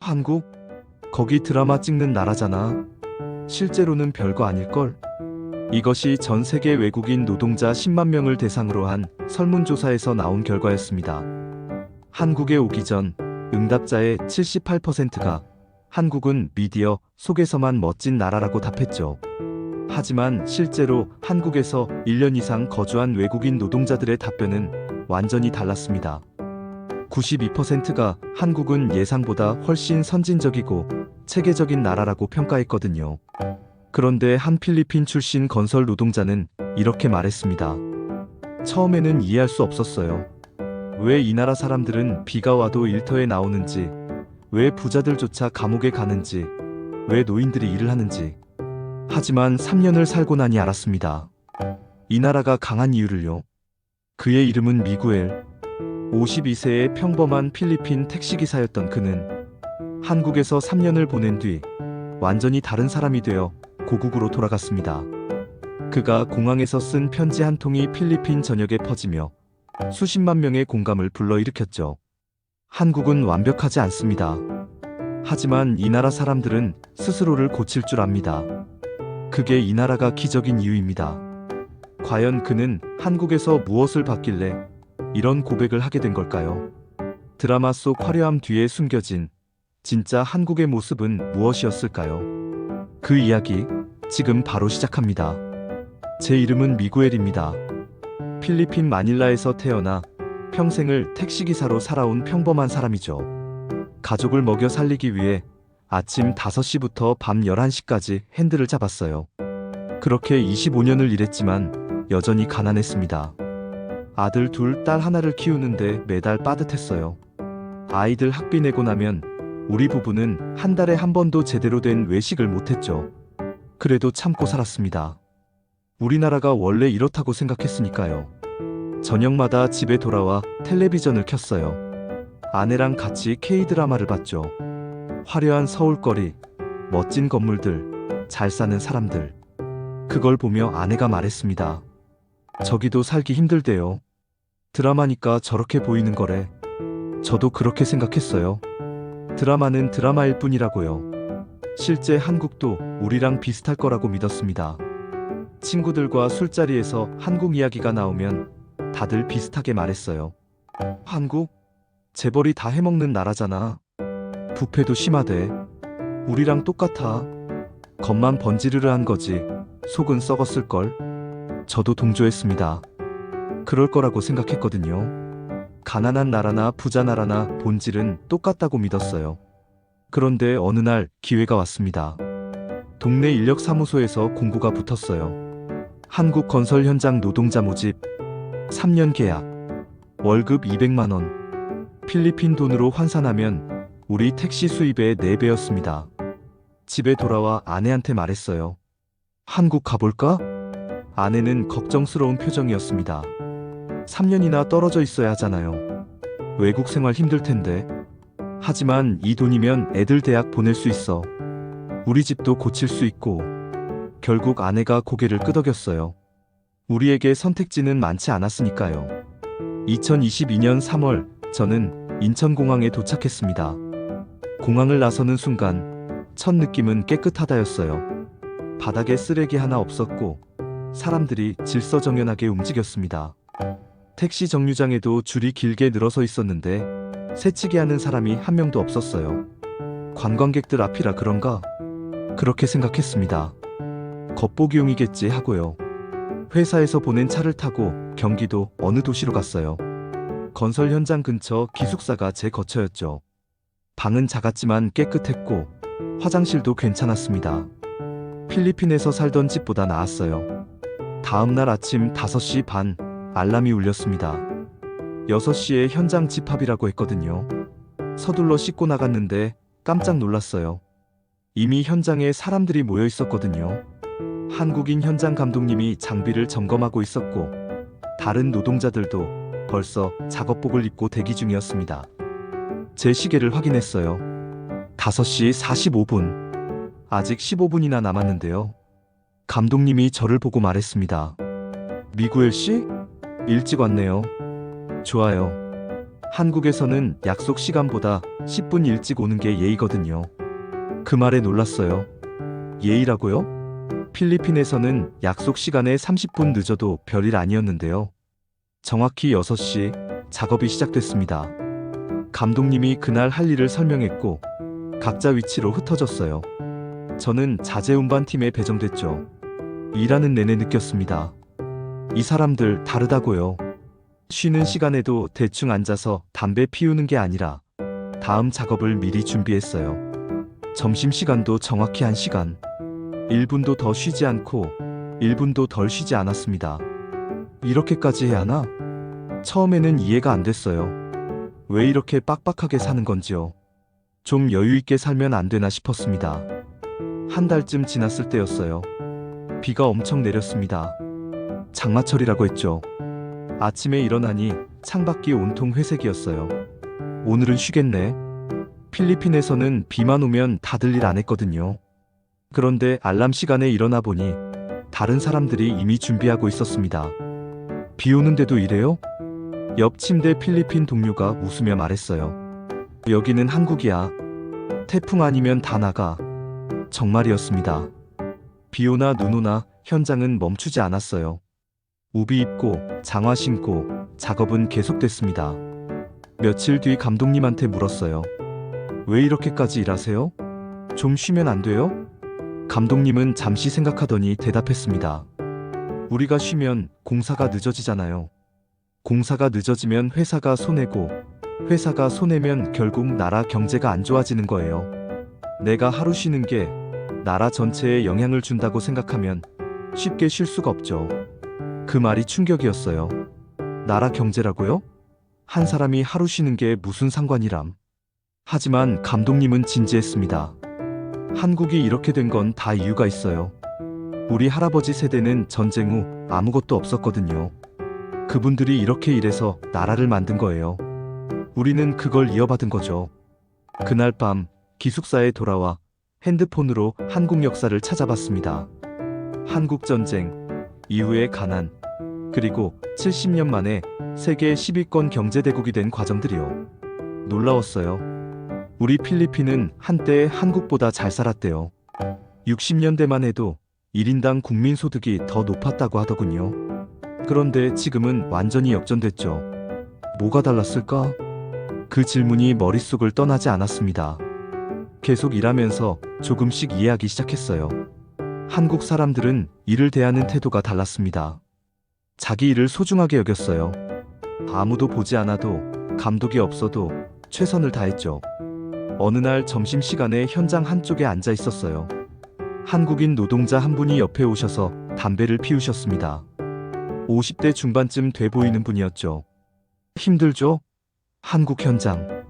한국? 거기 드라마 찍는 나라잖아. 실제로는 별거 아닐걸? 이것이 전 세계 외국인 노동자 10만 명을 대상으로 한 설문조사에서 나온 결과였습니다. 한국에 오기 전 응답자의 78%가 한국은 미디어 속에서만 멋진 나라라고 답했죠. 하지만 실제로 한국에서 1년 이상 거주한 외국인 노동자들의 답변은 완전히 달랐습니다. 92%가 한국은 예상보다 훨씬 선진적이고 체계적인 나라라고 평가했거든요. 그런데 한 필리핀 출신 건설 노동자는 이렇게 말했습니다. 처음에는 이해할 수 없었어요. 왜 이 나라 사람들은 비가 와도 일터에 나오는지, 왜 부자들조차 감옥에 가는지, 왜 노인들이 일을 하는지. 하지만 3년을 살고 나니 알았습니다. 이 나라가 강한 이유를요. 그의 이름은 미구엘. 52세의 평범한 필리핀 택시기사였던 그는 한국에서 3년을 보낸 뒤 완전히 다른 사람이 되어 고국으로 돌아갔습니다. 그가 공항에서 쓴 편지 한 통이 필리핀 전역에 퍼지며 수십만 명의 공감을 불러일으켰죠. 한국은 완벽하지 않습니다. 하지만 이 나라 사람들은 스스로를 고칠 줄 압니다. 그게 이 나라가 기적인 이유입니다. 과연 그는 한국에서 무엇을 받길래 이런 고백을 하게 된 걸까요? 드라마 속 화려함 뒤에 숨겨진 진짜 한국의 모습은 무엇이었을까요? 그 이야기 지금 바로 시작합니다. 제 이름은 미구엘입니다. 필리핀 마닐라에서 태어나 평생을 택시기사로 살아온 평범한 사람이죠. 가족을 먹여 살리기 위해 아침 5시부터 밤 11시까지 핸들을 잡았어요. 그렇게 25년을 일했지만 여전히 가난했습니다. 아들 둘, 딸 하나를 키우는데 매달 빠듯했어요. 아이들 학비 내고 나면 우리 부부는 한 달에 한 번도 제대로 된 외식을 못했죠. 그래도 참고 살았습니다. 우리나라가 원래 이렇다고 생각했으니까요. 저녁마다 집에 돌아와 텔레비전을 켰어요. 아내랑 같이 K-드라마를 봤죠. 화려한 서울거리, 멋진 건물들, 잘 사는 사람들. 그걸 보며 아내가 말했습니다. 저기도 살기 힘들대요. 드라마니까 저렇게 보이는 거래. 저도 그렇게 생각했어요. 드라마는 드라마일 뿐이라고요. 실제 한국도 우리랑 비슷할 거라고 믿었습니다. 친구들과 술자리에서 한국 이야기가 나오면 다들 비슷하게 말했어요. 한국? 재벌이 다 해먹는 나라잖아. 부패도 심하대. 우리랑 똑같아. 겉만 번지르르한 거지. 속은 썩었을걸. 저도 동조했습니다. 그럴 거라고 생각했거든요. 가난한 나라나 부자 나라나 본질은 똑같다고 믿었어요. 그런데 어느 날 기회가 왔습니다. 동네 인력사무소에서 공고가 붙었어요. 한국 건설 현장 노동자 모집, 3년 계약, 월급 200만 원. 필리핀 돈으로 환산하면 우리 택시 수입의 4배였습니다. 집에 돌아와 아내한테 말했어요. 한국 가볼까? 아내는 걱정스러운 표정이었습니다. 3년이나 떨어져 있어야 하잖아요. 외국 생활 힘들 텐데. 하지만 이 돈이면 애들 대학 보낼 수 있어. 우리 집도 고칠 수 있고. 결국 아내가 고개를 끄덕였어요. 우리에게 선택지는 많지 않았으니까요. 2022년 3월 저는 인천공항에 도착했습니다. 공항을 나서는 순간 첫 느낌은 깨끗하다였어요. 바닥에 쓰레기 하나 없었고 사람들이 질서정연하게 움직였습니다. 택시 정류장에도 줄이 길게 늘어서 있었는데 새치기 하는 사람이 한 명도 없었어요. 관광객들 앞이라 그런가? 그렇게 생각했습니다. 겉보기용이겠지 하고요. 회사에서 보낸 차를 타고 경기도 어느 도시로 갔어요. 건설 현장 근처 기숙사가 제 거처였죠. 방은 작았지만 깨끗했고 화장실도 괜찮았습니다. 필리핀에서 살던 집보다 나았어요. 다음 날 아침 5시 반 알람이 울렸습니다. 6시에 현장 집합이라고 했거든요. 서둘러 씻고 나갔는데 깜짝 놀랐어요. 이미 현장에 사람들이 모여 있었거든요. 한국인 현장 감독님이 장비를 점검하고 있었고 다른 노동자들도 벌써 작업복을 입고 대기 중이었습니다. 제 시계를 확인했어요. 5시 45분. 아직 15분이나 남았는데요. 감독님이 저를 보고 말했습니다. 미구엘 씨? 일찍 왔네요. 좋아요. 한국에서는 약속 시간보다 10분 일찍 오는 게 예의거든요. 그 말에 놀랐어요. 예의라고요? 필리핀에서는 약속 시간에 30분 늦어도 별일 아니었는데요. 정확히 6시 작업이 시작됐습니다. 감독님이 그날 할 일을 설명했고 각자 위치로 흩어졌어요. 저는 자재운반팀에 배정됐죠. 일하는 내내 느꼈습니다. 이 사람들 다르다고요. 쉬는 시간에도 대충 앉아서 담배 피우는 게 아니라 다음 작업을 미리 준비했어요. 점심시간도 정확히 1시간. 1분도 더 쉬지 않고 1분도 덜 쉬지 않았습니다. 이렇게까지 해야 하나? 처음에는 이해가 안 됐어요. 왜 이렇게 빡빡하게 사는 건지요. 좀 여유 있게 살면 안 되나 싶었습니다. 한 달쯤 지났을 때였어요. 비가 엄청 내렸습니다. 장마철이라고 했죠. 아침에 일어나니 창밖이 온통 회색이었어요. 오늘은 쉬겠네. 필리핀에서는 비만 오면 다들 일 안 했거든요. 그런데 알람 시간에 일어나 보니 다른 사람들이 이미 준비하고 있었습니다. 비 오는데도 이래요? 옆 침대 필리핀 동료가 웃으며 말했어요. 여기는 한국이야. 태풍 아니면 다 나가. 정말이었습니다. 비 오나 눈 오나 현장은 멈추지 않았어요. 우비 입고 장화 신고 작업은 계속됐습니다. 며칠 뒤 감독님한테 물었어요. 왜 이렇게까지 일하세요? 좀 쉬면 안 돼요? 감독님은 잠시 생각하더니 대답했습니다. 우리가 쉬면 공사가 늦어지잖아요. 공사가 늦어지면 회사가 손해고 회사가 손해면 결국 나라 경제가 안 좋아지는 거예요. 내가 하루 쉬는 게 나라 전체에 영향을 준다고 생각하면 쉽게 쉴 수가 없죠. 그 말이 충격이었어요. 나라 경제라고요? 한 사람이 하루 쉬는 게 무슨 상관이람. 하지만 감독님은 진지했습니다. 한국이 이렇게 된 건 다 이유가 있어요. 우리 할아버지 세대는 전쟁 후 아무것도 없었거든요. 그분들이 이렇게 일해서 나라를 만든 거예요. 우리는 그걸 이어받은 거죠. 그날 밤 기숙사에 돌아와 핸드폰으로 한국 역사를 찾아봤습니다. 한국 전쟁, 이후의 가난, 그리고 70년 만에 세계 10위권 경제대국이 된 과정들이요. 놀라웠어요. 우리 필리핀은 한때 한국보다 잘 살았대요. 60년대만 해도 1인당 국민소득이 더 높았다고 하더군요. 그런데 지금은 완전히 역전됐죠. 뭐가 달랐을까? 그 질문이 머릿속을 떠나지 않았습니다. 계속 일하면서 조금씩 이해하기 시작했어요. 한국 사람들은 일을 대하는 태도가 달랐습니다. 자기 일을 소중하게 여겼어요. 아무도 보지 않아도 감독이 없어도 최선을 다했죠. 어느 날 점심시간에 현장 한쪽에 앉아 있었어요. 한국인 노동자 한 분이 옆에 오셔서 담배를 피우셨습니다. 50대 중반쯤 돼 보이는 분이었죠. 힘들죠? 한국 현장.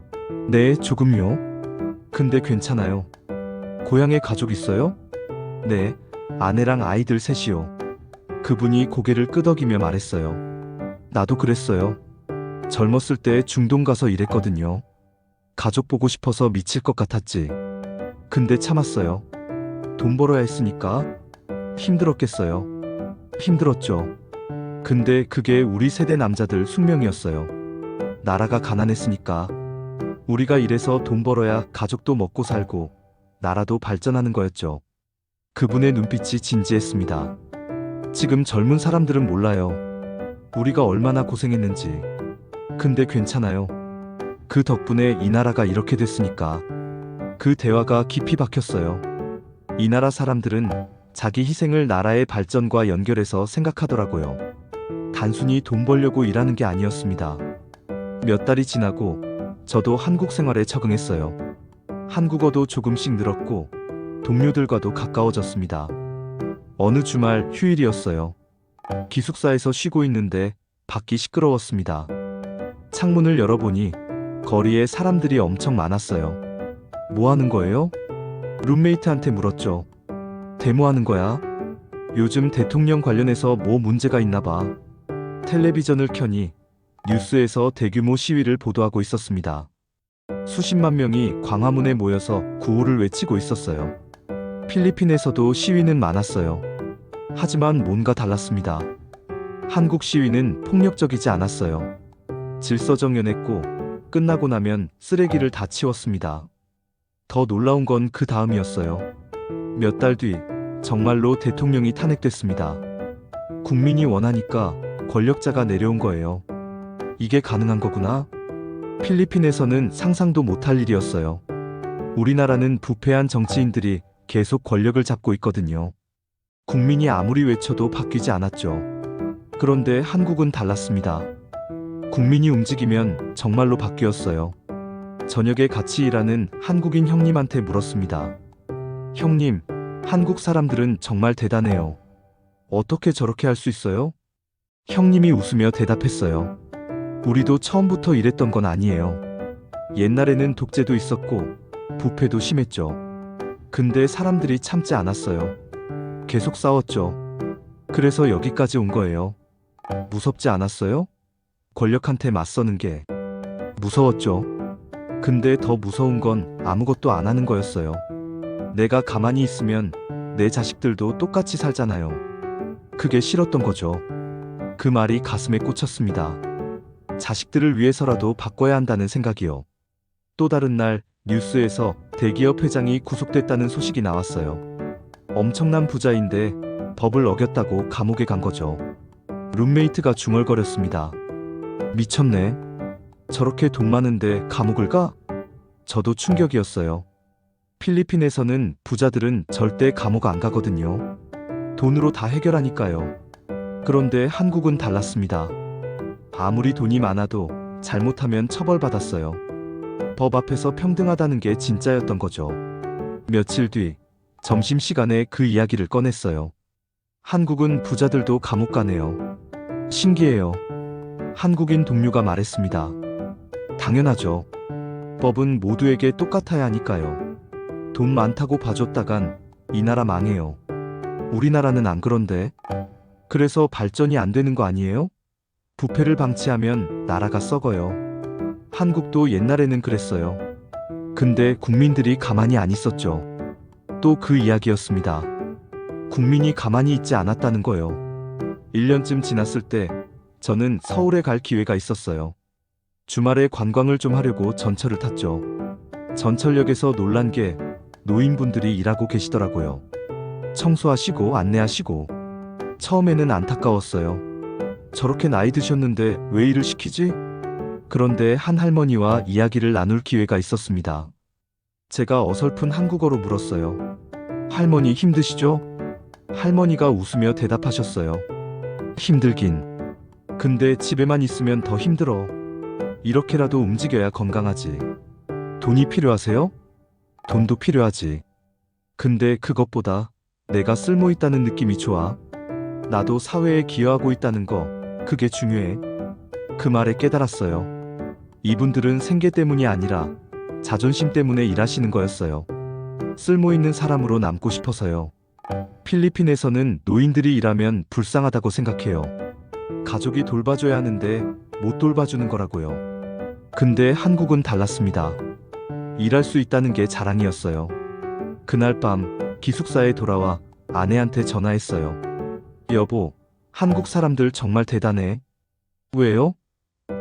네, 조금요. 근데 괜찮아요. 고향에 가족 있어요? 네, 아내랑 아이들 셋이요. 그분이 고개를 끄덕이며 말했어요. 나도 그랬어요. 젊었을 때 중동 가서 일했거든요. 가족 보고 싶어서 미칠 것 같았지. 근데 참았어요. 돈 벌어야 했으니까. 힘들었겠어요. 힘들었죠. 근데 그게 우리 세대 남자들 숙명이었어요. 나라가 가난했으니까. 우리가 일해서 돈 벌어야 가족도 먹고 살고 나라도 발전하는 거였죠. 그분의 눈빛이 진지했습니다. 지금 젊은 사람들은 몰라요. 우리가 얼마나 고생했는지. 근데 괜찮아요. 그 덕분에 이 나라가 이렇게 됐으니까. 그 대화가 깊이 박혔어요. 이 나라 사람들은 자기 희생을 나라의 발전과 연결해서 생각하더라고요. 단순히 돈 벌려고 일하는 게 아니었습니다. 몇 달이 지나고 저도 한국 생활에 적응했어요. 한국어도 조금씩 늘었고 동료들과도 가까워졌습니다. 어느 주말 휴일이었어요. 기숙사에서 쉬고 있는데 밖이 시끄러웠습니다. 창문을 열어보니 거리에 사람들이 엄청 많았어요. 뭐 하는 거예요? 룸메이트한테 물었죠. 데모하는 거야. 요즘 대통령 관련해서 뭐 문제가 있나 봐. 텔레비전을 켜니 뉴스에서 대규모 시위를 보도하고 있었습니다. 수십만 명이 광화문에 모여서 구호를 외치고 있었어요. 필리핀에서도 시위는 많았어요. 하지만 뭔가 달랐습니다. 한국 시위는 폭력적이지 않았어요. 질서정연했고 끝나고 나면 쓰레기를 다 치웠습니다. 더 놀라운 건 그 다음이었어요. 몇 달 뒤, 정말로 대통령이 탄핵됐습니다. 국민이 원하니까 권력자가 내려온 거예요. 이게 가능한 거구나. 필리핀에서는 상상도 못할 일이었어요. 우리나라는 부패한 정치인들이 계속 권력을 잡고 있거든요. 국민이 아무리 외쳐도 바뀌지 않았죠. 그런데 한국은 달랐습니다. 국민이 움직이면 정말로 바뀌었어요. 저녁에 같이 일하는 한국인 형님한테 물었습니다. 형님, 한국 사람들은 정말 대단해요. 어떻게 저렇게 할 수 있어요? 형님이 웃으며 대답했어요. 우리도 처음부터 이랬던 건 아니에요. 옛날에는 독재도 있었고 부패도 심했죠. 근데 사람들이 참지 않았어요. 계속 싸웠죠. 그래서 여기까지 온 거예요. 무섭지 않았어요? 권력한테 맞서는 게 무서웠죠. 근데 더 무서운 건 아무것도 안 하는 거였어요. 내가 가만히 있으면 내 자식들도 똑같이 살잖아요. 그게 싫었던 거죠. 그 말이 가슴에 꽂혔습니다. 자식들을 위해서라도 바꿔야 한다는 생각이요. 또 다른 날 뉴스에서 대기업 회장이 구속됐다는 소식이 나왔어요. 엄청난 부자인데 법을 어겼다고 감옥에 간 거죠. 룸메이트가 중얼거렸습니다. 미쳤네. 저렇게 돈 많은데 감옥을 가? 저도 충격이었어요. 필리핀에서는 부자들은 절대 감옥 안 가거든요. 돈으로 다 해결하니까요. 그런데 한국은 달랐습니다. 아무리 돈이 많아도 잘못하면 처벌받았어요. 법 앞에서 평등하다는 게 진짜였던 거죠. 며칠 뒤 점심시간에 그 이야기를 꺼냈어요. 한국은 부자들도 감옥 가네요. 신기해요. 한국인 동료가 말했습니다. 당연하죠. 법은 모두에게 똑같아야 하니까요. 돈 많다고 봐줬다간 이 나라 망해요. 우리나라는 안 그런데. 그래서 발전이 안 되는 거 아니에요? 부패를 방치하면 나라가 썩어요. 한국도 옛날에는 그랬어요. 근데 국민들이 가만히 안 있었죠. 또 그 이야기였습니다. 국민이 가만히 있지 않았다는 거요. 1년쯤 지났을 때 저는 서울에 갈 기회가 있었어요. 주말에 관광을 좀 하려고 전철을 탔죠. 전철역에서 놀란 게 노인분들이 일하고 계시더라고요. 청소하시고 안내하시고. 처음에는 안타까웠어요. 저렇게 나이 드셨는데 왜 일을 시키지? 그런데 한 할머니와 이야기를 나눌 기회가 있었습니다. 제가 어설픈 한국어로 물었어요. 할머니 힘드시죠? 할머니가 웃으며 대답하셨어요. 힘들긴. 근데 집에만 있으면 더 힘들어. 이렇게라도 움직여야 건강하지. 돈이 필요하세요? 돈도 필요하지. 근데 그것보다 내가 쓸모 있다는 느낌이 좋아. 나도 사회에 기여하고 있다는 거, 그게 중요해. 그 말에 깨달았어요. 이분들은 생계 때문이 아니라 자존심 때문에 일하시는 거였어요. 쓸모 있는 사람으로 남고 싶어서요. 필리핀에서는 노인들이 일하면 불쌍하다고 생각해요. 가족이 돌봐줘야 하는데 못 돌봐주는 거라고요. 근데 한국은 달랐습니다. 일할 수 있다는 게 자랑이었어요. 그날 밤 기숙사에 돌아와 아내한테 전화했어요. 여보, 한국 사람들 정말 대단해. 왜요?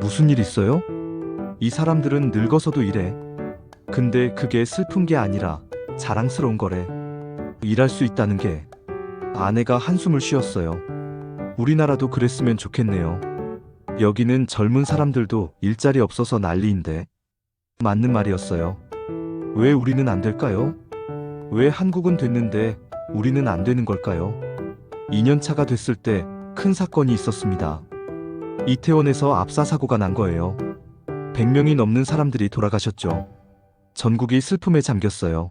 무슨 일 있어요? 이 사람들은 늙어서도 일해. 근데 그게 슬픈 게 아니라 자랑스러운 거래. 일할 수 있다는 게. 아내가 한숨을 쉬었어요. 우리나라도 그랬으면 좋겠네요. 여기는 젊은 사람들도 일자리 없어서 난리인데. 맞는 말이었어요. 왜 우리는 안 될까요? 왜 한국은 됐는데 우리는 안 되는 걸까요? 2년차가 됐을 때 큰 사건이 있었습니다. 이태원에서 압사 사고가 난 거예요. 100명이 넘는 사람들이 돌아가셨죠. 전국이 슬픔에 잠겼어요.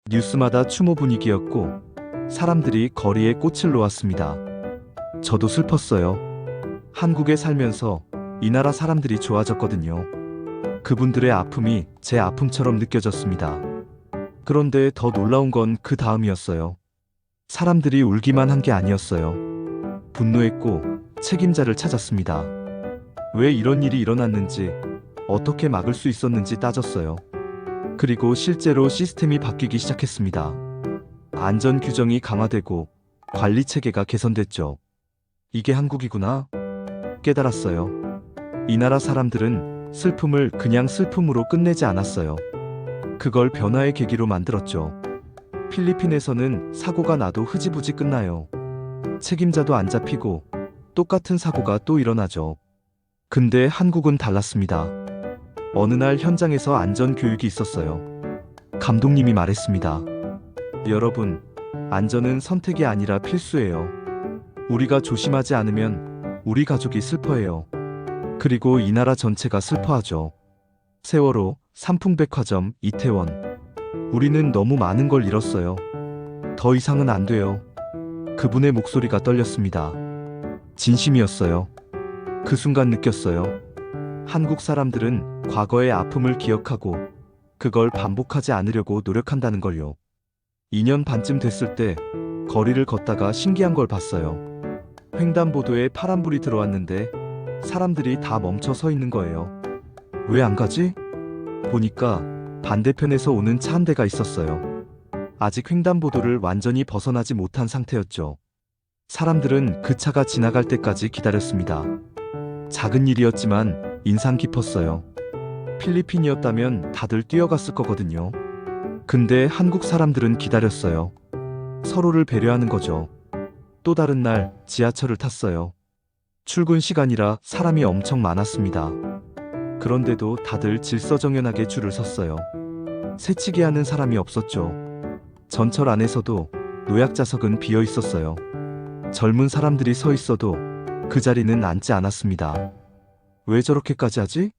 뉴스마다 추모 분위기였고 사람들이 거리에 꽃을 놓았습니다. 저도 슬펐어요. 한국에 살면서 이 나라 사람들이 좋아졌거든요. 그분들의 아픔이 제 아픔처럼 느껴졌습니다. 그런데 더 놀라운 건 그 다음이었어요. 사람들이 울기만 한 게 아니었어요. 분노했고 책임자를 찾았습니다. 왜 이런 일이 일어났는지, 어떻게 막을 수 있었는지 따졌어요. 그리고 실제로 시스템이 바뀌기 시작했습니다. 안전 규정이 강화되고 관리 체계가 개선됐죠. 이게 한국이구나 깨달았어요. 이 나라 사람들은 슬픔을 그냥 슬픔으로 끝내지 않았어요. 그걸 변화의 계기로 만들었죠. 필리핀에서는 사고가 나도 흐지부지 끝나요. 책임자도 안 잡히고 똑같은 사고가 또 일어나죠. 근데 한국은 달랐습니다. 어느 날 현장에서 안전 교육이 있었어요. 감독님이 말했습니다. 여러분, 안전은 선택이 아니라 필수예요. 우리가 조심하지 않으면 우리 가족이 슬퍼해요. 그리고 이 나라 전체가 슬퍼하죠. 세월호, 삼풍백화점, 이태원. 우리는 너무 많은 걸 잃었어요. 더 이상은 안 돼요. 그분의 목소리가 떨렸습니다. 진심이었어요. 그 순간 느꼈어요. 한국 사람들은 과거의 아픔을 기억하고 그걸 반복하지 않으려고 노력한다는 걸요. 2년 반쯤 됐을 때 거리를 걷다가 신기한 걸 봤어요. 횡단보도에 파란불이 들어왔는데 사람들이 다 멈춰 서 있는 거예요. 왜 안 가지? 보니까 반대편에서 오는 차 한 대가 있었어요. 아직 횡단보도를 완전히 벗어나지 못한 상태였죠. 사람들은 그 차가 지나갈 때까지 기다렸습니다. 작은 일이었지만 인상 깊었어요. 필리핀이었다면 다들 뛰어갔을 거거든요. 근데 한국 사람들은 기다렸어요. 서로를 배려하는 거죠. 또 다른 날 지하철을 탔어요. 출근 시간이라 사람이 엄청 많았습니다. 그런데도 다들 질서정연하게 줄을 섰어요. 새치기 하는 사람이 없었죠. 전철 안에서도 노약자석은 비어 있었어요. 젊은 사람들이 서 있어도 그 자리는 앉지 않았습니다. 왜 저렇게까지 하지?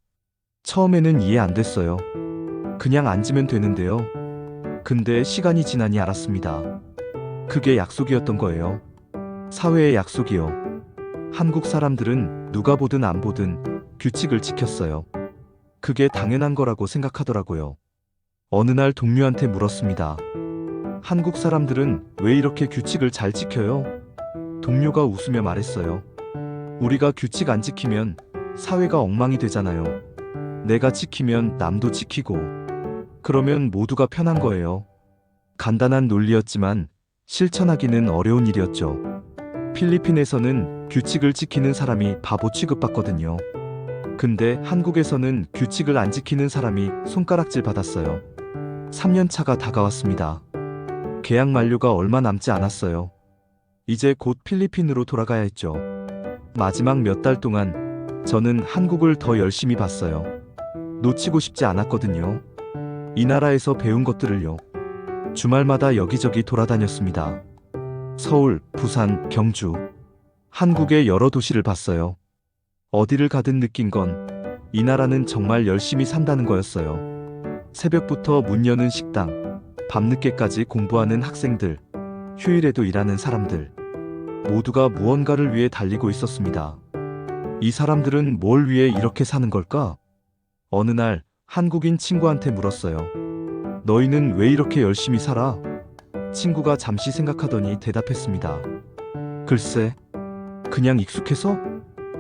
처음에는 이해 안 됐어요. 그냥 앉으면 되는데요. 근데 시간이 지나니 알았습니다. 그게 약속이었던 거예요. 사회의 약속이요. 한국 사람들은 누가 보든 안 보든 규칙을 지켰어요. 그게 당연한 거라고 생각하더라고요. 어느 날 동료한테 물었습니다. 한국 사람들은 왜 이렇게 규칙을 잘 지켜요? 동료가 웃으며 말했어요. 우리가 규칙 안 지키면 사회가 엉망이 되잖아요. 내가 지키면 남도 지키고 그러면 모두가 편한 거예요. 간단한 논리였지만 실천하기는 어려운 일이었죠. 필리핀에서는 규칙을 지키는 사람이 바보 취급받거든요. 근데 한국에서는 규칙을 안 지키는 사람이 손가락질 받았어요. 3년 차가 다가왔습니다. 계약 만료가 얼마 남지 않았어요. 이제 곧 필리핀으로 돌아가야 했죠. 마지막 몇 달 동안 저는 한국을 더 열심히 봤어요. 놓치고 싶지 않았거든요. 이 나라에서 배운 것들을요. 주말마다 여기저기 돌아다녔습니다. 서울, 부산, 경주. 한국의 여러 도시를 봤어요. 어디를 가든 느낀 건 이 나라는 정말 열심히 산다는 거였어요. 새벽부터 문 여는 식당, 밤늦게까지 공부하는 학생들, 휴일에도 일하는 사람들. 모두가 무언가를 위해 달리고 있었습니다. 이 사람들은 뭘 위해 이렇게 사는 걸까? 어느 날 한국인 친구한테 물었어요. 너희는 왜 이렇게 열심히 살아? 친구가 잠시 생각하더니 대답했습니다. 글쎄, 그냥 익숙해서?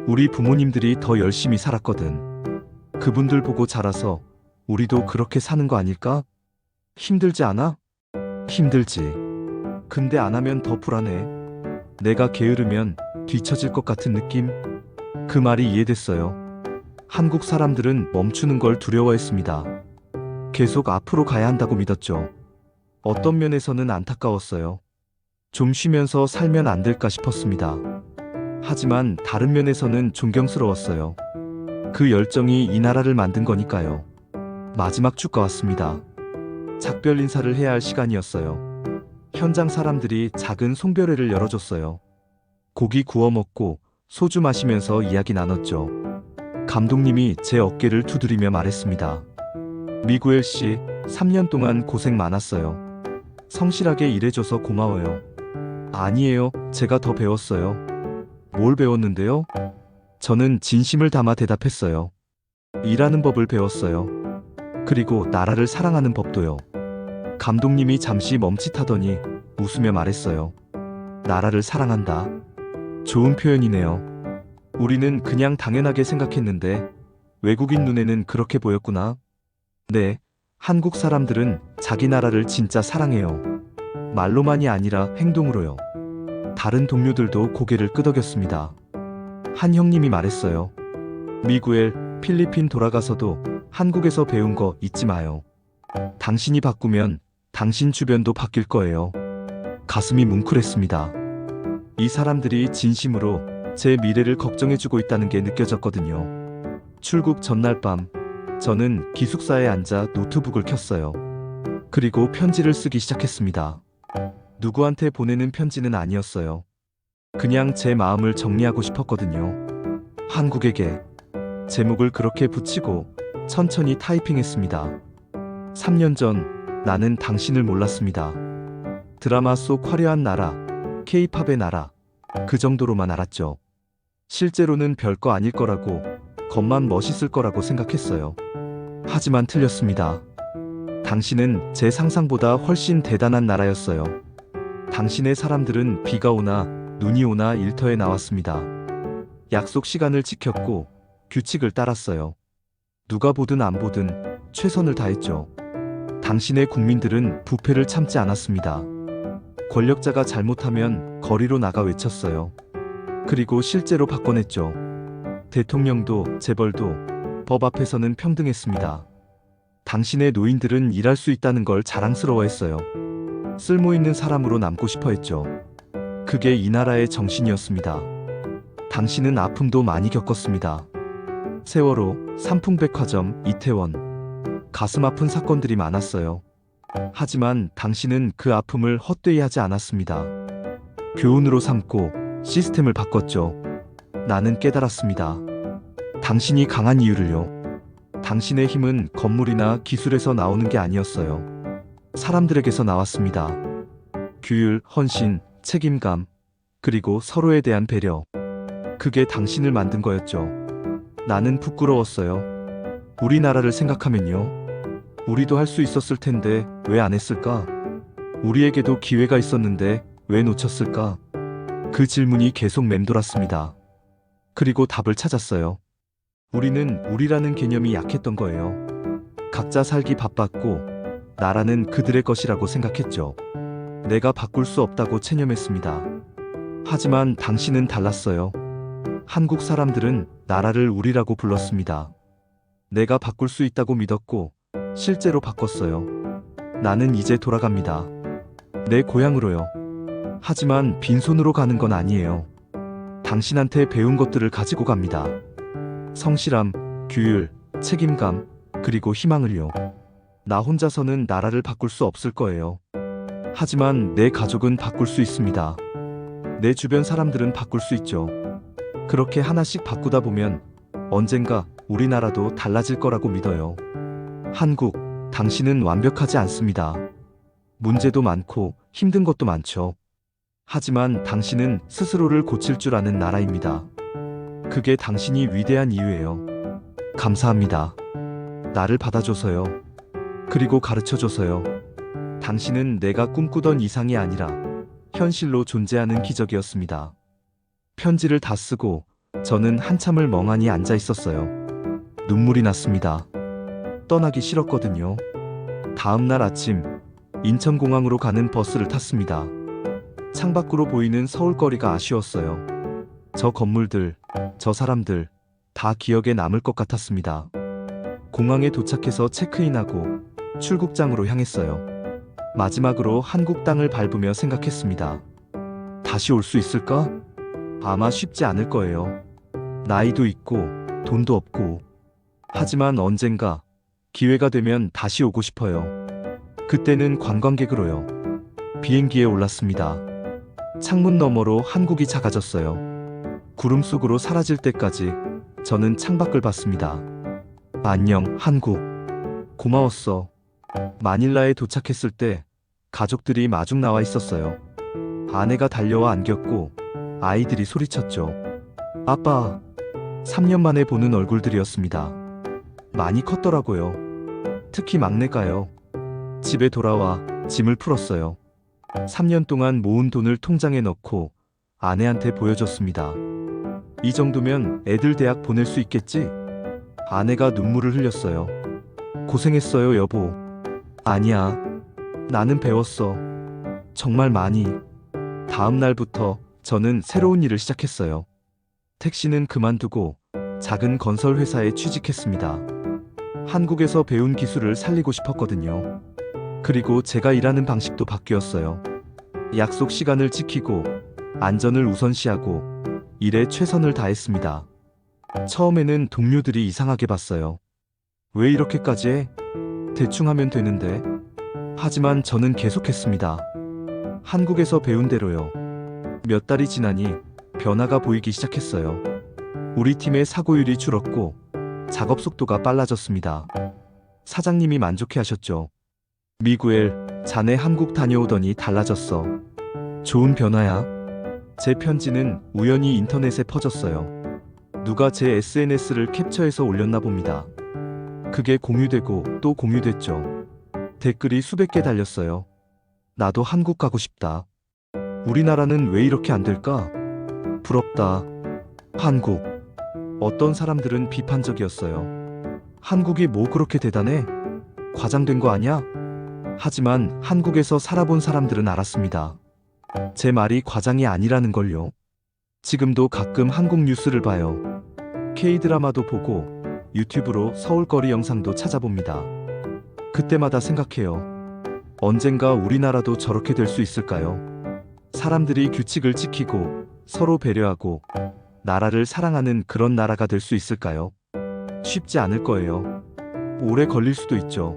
우리 부모님들이 더 열심히 살았거든. 그분들 보고 자라서 우리도 그렇게 사는 거 아닐까? 힘들지 않아? 힘들지. 근데 안 하면 더 불안해. 내가 게으르면 뒤처질 것 같은 느낌? 그 말이 이해됐어요. 한국 사람들은 멈추는 걸 두려워했습니다. 계속 앞으로 가야 한다고 믿었죠. 어떤 면에서는 안타까웠어요. 좀 쉬면서 살면 안 될까 싶었습니다. 하지만 다른 면에서는 존경스러웠어요. 그 열정이 이 나라를 만든 거니까요. 마지막 주가 왔습니다. 작별 인사를 해야 할 시간이었어요. 현장 사람들이 작은 송별회를 열어줬어요. 고기 구워 먹고 소주 마시면서 이야기 나눴죠. 감독님이 제 어깨를 두드리며 말했습니다. 미구엘 씨, 3년 동안 고생 많았어요. 성실하게 일해줘서 고마워요. 아니에요, 제가 더 배웠어요. 뭘 배웠는데요? 저는 진심을 담아 대답했어요. 일하는 법을 배웠어요. 그리고 나라를 사랑하는 법도요. 감독님이 잠시 멈칫하더니 웃으며 말했어요. 나라를 사랑한다. 좋은 표현이네요. 우리는 그냥 당연하게 생각했는데 외국인 눈에는 그렇게 보였구나. 네, 한국 사람들은 자기 나라를 진짜 사랑해요. 말로만이 아니라 행동으로요. 다른 동료들도 고개를 끄덕였습니다. 한 형님이 말했어요. 미구엘, 필리핀 돌아가서도 한국에서 배운 거 잊지 마요. 당신이 바꾸면 당신 주변도 바뀔 거예요. 가슴이 뭉클했습니다. 이 사람들이 진심으로 제 미래를 걱정해주고 있다는 게 느껴졌거든요. 출국 전날 밤, 저는 기숙사에 앉아 노트북을 켰어요. 그리고 편지를 쓰기 시작했습니다. 누구한테 보내는 편지는 아니었어요. 그냥 제 마음을 정리하고 싶었거든요. 한국에게. 제목을 그렇게 붙이고 천천히 타이핑했습니다. 3년 전 나는 당신을 몰랐습니다. 드라마 속 화려한 나라, K-팝의 나라, 그 정도로만 알았죠. 실제로는 별거 아닐 거라고, 겉만 멋있을 거라고 생각했어요. 하지만 틀렸습니다. 당신은 제 상상보다 훨씬 대단한 나라였어요. 당신의 사람들은 비가 오나 눈이 오나 일터에 나왔습니다. 약속 시간을 지켰고 규칙을 따랐어요. 누가 보든 안 보든 최선을 다했죠. 당신의 국민들은 부패를 참지 않았습니다. 권력자가 잘못하면 거리로 나가 외쳤어요. 그리고 실제로 바꿔냈죠. 대통령도 재벌도 법 앞에서는 평등했습니다. 당신의 노인들은 일할 수 있다는 걸 자랑스러워했어요. 쓸모있는 사람으로 남고 싶어 했죠. 그게 이 나라의 정신이었습니다. 당신은 아픔도 많이 겪었습니다. 세월호, 삼풍백화점, 이태원. 가슴 아픈 사건들이 많았어요. 하지만 당신은 그 아픔을 헛되이 하지 않았습니다. 교훈으로 삼고 시스템을 바꿨죠. 나는 깨달았습니다. 당신이 강한 이유를요. 당신의 힘은 건물이나 기술에서 나오는 게 아니었어요. 사람들에게서 나왔습니다. 규율, 헌신, 책임감, 그리고 서로에 대한 배려. 그게 당신을 만든 거였죠. 나는 부끄러웠어요. 우리나라를 생각하면요. 우리도 할 수 있었을 텐데 왜 안 했을까? 우리에게도 기회가 있었는데 왜 놓쳤을까? 그 질문이 계속 맴돌았습니다. 그리고 답을 찾았어요. 우리는 우리라는 개념이 약했던 거예요. 각자 살기 바빴고 나라는 그들의 것이라고 생각했죠. 내가 바꿀 수 없다고 체념했습니다. 하지만 당신은 달랐어요. 한국 사람들은 나라를 우리라고 불렀습니다. 내가 바꿀 수 있다고 믿었고 실제로 바꿨어요. 나는 이제 돌아갑니다. 내 고향으로요. 하지만 빈손으로 가는 건 아니에요. 당신한테 배운 것들을 가지고 갑니다. 성실함, 규율, 책임감, 그리고 희망을요. 나 혼자서는 나라를 바꿀 수 없을 거예요. 하지만 내 가족은 바꿀 수 있습니다. 내 주변 사람들은 바꿀 수 있죠. 그렇게 하나씩 바꾸다 보면 언젠가 우리나라도 달라질 거라고 믿어요. 한국, 당신은 완벽하지 않습니다. 문제도 많고 힘든 것도 많죠. 하지만 당신은 스스로를 고칠 줄 아는 나라입니다. 그게 당신이 위대한 이유예요. 감사합니다. 나를 받아줘서요. 그리고 가르쳐줘서요. 당신은 내가 꿈꾸던 이상이 아니라 현실로 존재하는 기적이었습니다. 편지를 다 쓰고 저는 한참을 멍하니 앉아 있었어요. 눈물이 났습니다. 떠나기 싫었거든요. 다음 날 아침 인천공항으로 가는 버스를 탔습니다. 창밖으로 보이는 서울거리가 아쉬웠어요. 저 건물들, 저 사람들 다 기억에 남을 것 같았습니다. 공항에 도착해서 체크인하고 출국장으로 향했어요. 마지막으로 한국 땅을 밟으며 생각했습니다. 다시 올 수 있을까? 아마 쉽지 않을 거예요. 나이도 있고 돈도 없고. 하지만 언젠가 기회가 되면 다시 오고 싶어요. 그때는 관광객으로요. 비행기에 올랐습니다. 창문 너머로 한국이 작아졌어요. 구름 속으로 사라질 때까지 저는 창밖을 봤습니다. 안녕, 한국. 고마웠어. 마닐라에 도착했을 때 가족들이 마중 나와 있었어요. 아내가 달려와 안겼고 아이들이 소리쳤죠. 아빠. 3년 만에 보는 얼굴들이었습니다. 많이 컸더라고요. 특히 막내가요. 집에 돌아와 짐을 풀었어요. 3년 동안 모은 돈을 통장에 넣고 아내한테 보여줬습니다. 이 정도면 애들 대학 보낼 수 있겠지? 아내가 눈물을 흘렸어요. 고생했어요, 여보. 아니야. 나는 배웠어. 정말 많이. 다음 날부터 저는 새로운 일을 시작했어요. 택시는 그만두고 작은 건설 회사에 취직했습니다. 한국에서 배운 기술을 살리고 싶었거든요. 그리고 제가 일하는 방식도 바뀌었어요. 약속 시간을 지키고 안전을 우선시하고 일에 최선을 다했습니다. 처음에는 동료들이 이상하게 봤어요. 왜 이렇게까지 해? 대충 하면 되는데. 하지만 저는 계속했습니다. 한국에서 배운 대로요. 몇 달이 지나니 변화가 보이기 시작했어요. 우리 팀의 사고율이 줄었고 작업 속도가 빨라졌습니다. 사장님이 만족해 하셨죠. 미구엘, 자네 한국 다녀오더니 달라졌어. 좋은 변화야. 제 편지는 우연히 인터넷에 퍼졌어요. 누가 제 SNS를 캡처해서 올렸나 봅니다. 그게 공유되고 또 공유됐죠. 댓글이 수백 개 달렸어요. 나도 한국 가고 싶다. 우리나라는 왜 이렇게 안 될까? 부럽다. 한국. 어떤 사람들은 비판적이었어요. 한국이 뭐 그렇게 대단해? 과장된 거 아니야? 하지만 한국에서 살아본 사람들은 알았습니다. 제 말이 과장이 아니라는 걸요. 지금도 가끔 한국 뉴스를 봐요. K-드라마도 보고 유튜브로 서울거리 영상도 찾아봅니다. 그때마다 생각해요. 언젠가 우리나라도 저렇게 될 수 있을까요? 사람들이 규칙을 지키고 서로 배려하고 나라를 사랑하는 그런 나라가 될 수 있을까요? 쉽지 않을 거예요. 오래 걸릴 수도 있죠.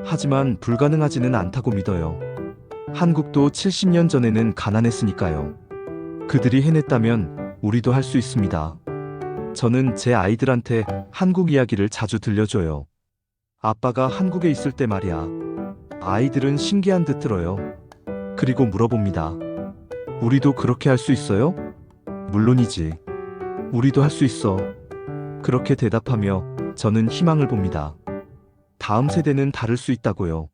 하지만 불가능하지는 않다고 믿어요. 한국도 70년 전에는 가난했으니까요. 그들이 해냈다면 우리도 할 수 있습니다. 저는 제 아이들한테 한국 이야기를 자주 들려줘요. 아빠가 한국에 있을 때 말이야. 아이들은 신기한 듯 들어요. 그리고 물어봅니다. 우리도 그렇게 할 수 있어요? 물론이지. 우리도 할 수 있어. 그렇게 대답하며 저는 희망을 봅니다. 다음 세대는 다를 수 있다고요.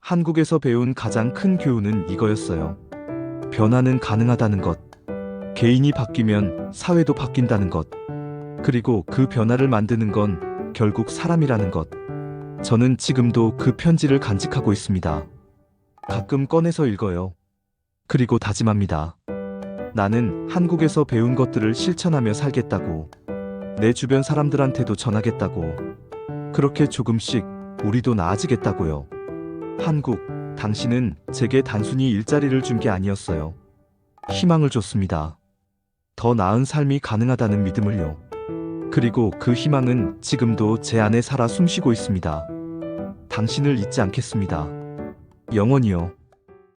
한국에서 배운 가장 큰 교훈은 이거였어요. 변화는 가능하다는 것. 개인이 바뀌면 사회도 바뀐다는 것. 그리고 그 변화를 만드는 건 결국 사람이라는 것. 저는 지금도 그 편지를 간직하고 있습니다. 가끔 꺼내서 읽어요. 그리고 다짐합니다. 나는 한국에서 배운 것들을 실천하며 살겠다고. 내 주변 사람들한테도 전하겠다고. 그렇게 조금씩 우리도 나아지겠다고요. 한국, 당신은 제게 단순히 일자리를 준 게 아니었어요. 희망을 줬습니다. 더 나은 삶이 가능하다는 믿음을요. 그리고 그 희망은 지금도 제 안에 살아 숨쉬고 있습니다. 당신을 잊지 않겠습니다. 영원히요.